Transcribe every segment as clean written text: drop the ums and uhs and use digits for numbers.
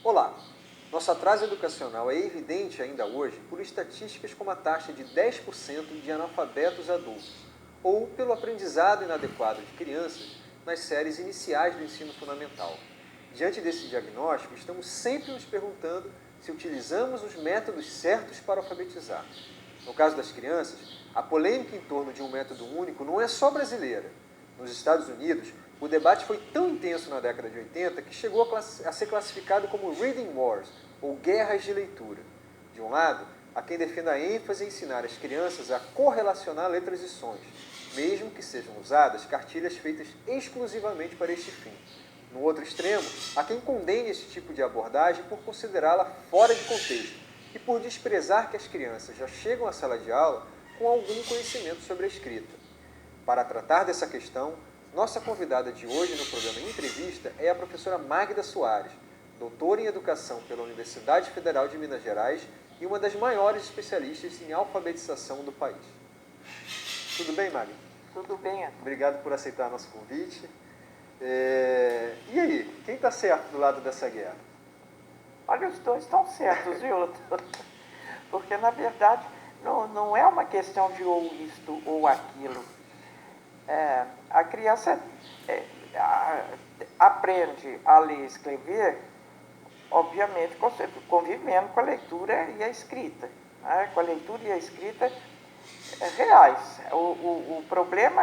Olá! Nosso atraso educacional é evidente ainda hoje por estatísticas como a taxa de 10% de analfabetos adultos, ou pelo aprendizado inadequado de crianças nas séries iniciais do ensino fundamental. Diante desse diagnóstico, estamos sempre nos perguntando se utilizamos os métodos certos para alfabetizar. No caso das crianças, a polêmica em torno de um método único não é só brasileira. Nos Estados Unidos, o debate foi tão intenso na década de 80 que chegou a ser classificado como Reading Wars, ou guerras de leitura. De um lado, há quem defenda a ênfase em ensinar as crianças a correlacionar letras e sons, mesmo que sejam usadas cartilhas feitas exclusivamente para este fim. No outro extremo, há quem condene esse tipo de abordagem por considerá-la fora de contexto e por desprezar que as crianças já chegam à sala de aula com algum conhecimento sobre a escrita. Para tratar dessa questão, nossa convidada de hoje no programa Entrevista é a professora Magda Soares, doutora em Educação pela Universidade Federal de Minas Gerais e uma das maiores especialistas em alfabetização do país. Tudo bem, Magda? Tudo bem. Obrigado por aceitar nosso convite. E aí, quem está certo do lado dessa guerra? Olha, os dois estão certos, viu? Porque, na verdade, não é uma questão de ou isto ou aquilo. A criança aprende a ler e escrever, obviamente, convivendo com a leitura e a escrita. Né? Com a leitura e a escrita reais. O problema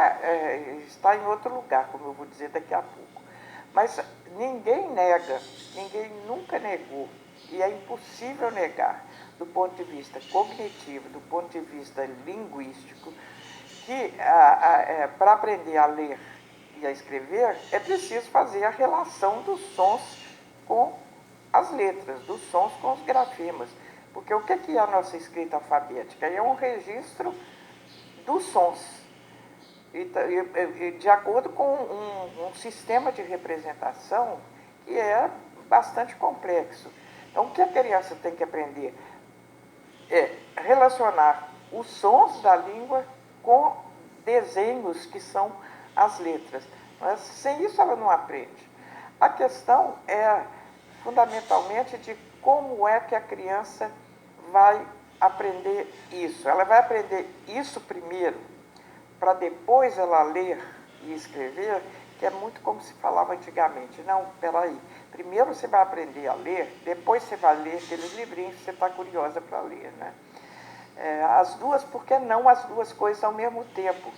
está em outro lugar, como eu vou dizer daqui a pouco. Mas ninguém nega, ninguém nunca negou, e é impossível negar, do ponto de vista cognitivo, do ponto de vista linguístico, que para aprender a ler e a escrever é preciso fazer a relação dos sons com as letras, dos sons com os grafemas. Porque o que é a nossa escrita alfabética? É um registro dos sons, de acordo com um sistema de representação que é bastante complexo. Então, o que a criança tem que aprender é relacionar os sons da língua com desenhos que são as letras. Mas sem isso ela não aprende. A questão é fundamentalmente de como é que a criança vai aprender isso. Ela vai aprender isso primeiro, para depois ela ler e escrever, que é muito como se falava antigamente. Não, peraí, primeiro você vai aprender a ler, depois você vai ler aqueles livrinhos que você está curiosa para ler, né? As duas, por que não as duas coisas ao mesmo tempo?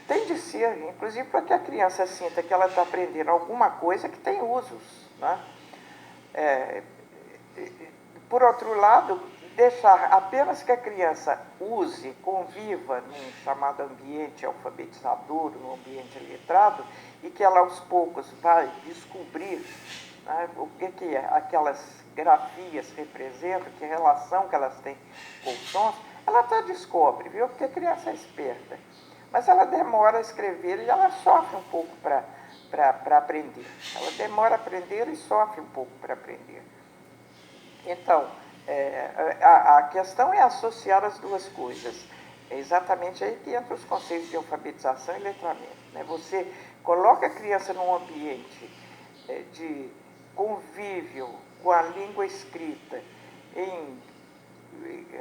Tem de ser, inclusive para que a criança sinta que ela está aprendendo alguma coisa que tem usos, né? Por outro lado, deixar apenas que a criança use, conviva num chamado ambiente alfabetizador, num ambiente letrado, e que ela aos poucos vai descobrir, né, o que aquelas grafias representam, que relação que elas têm com os sons, ela até descobre, viu? Porque a criança é esperta. Mas ela demora a escrever e ela sofre um pouco para aprender. Ela demora a aprender e sofre um pouco para aprender. Então, a questão é associar as duas coisas. É exatamente aí que entram os conceitos de alfabetização e letramento. Né? Você coloca a criança num ambiente de convívio com a língua escrita, em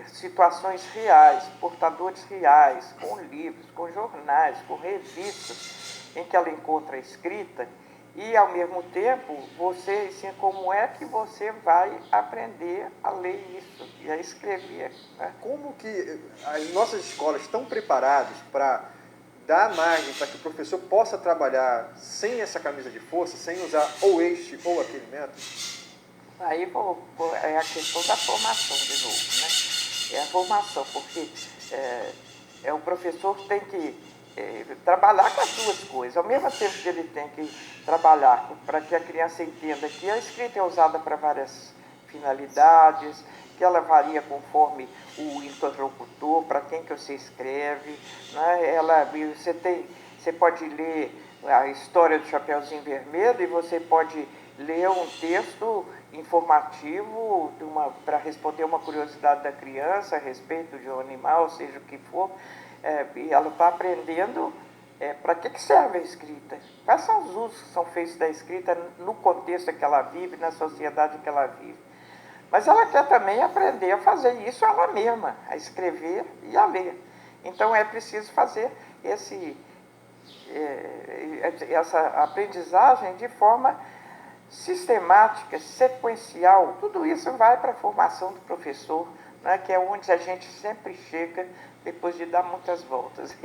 situações reais, portadores reais, com livros, com jornais, com revistas, em que ela encontra a escrita, e, ao mesmo tempo, você ensina como é que você vai aprender a ler isso e a escrever. Né? Como que as nossas escolas estão preparadas para dar margem para que o professor possa trabalhar sem essa camisa de força, sem usar ou este ou aquele método? Aí é a questão da formação de novo, né? É a formação, porque o professor tem que trabalhar com as duas coisas. Ao mesmo tempo que ele tem que trabalhar para que a criança entenda que a escrita é usada para várias finalidades, que ela varia conforme o interlocutor, para quem que você escreve, né? Você pode ler a história do Chapeuzinho Vermelho e você pode ler um texto informativo para responder uma curiosidade da criança a respeito de um animal, seja o que for, e ela está aprendendo Para que serve a escrita? Quais são os usos que são feitos da escrita no contexto que ela vive, na sociedade que ela vive? Mas ela quer também aprender a fazer isso ela mesma, a escrever e a ler. Então é preciso fazer essa aprendizagem de forma sistemática, sequencial. Tudo isso vai para a formação do professor, né, que é onde a gente sempre chega depois de dar muitas voltas.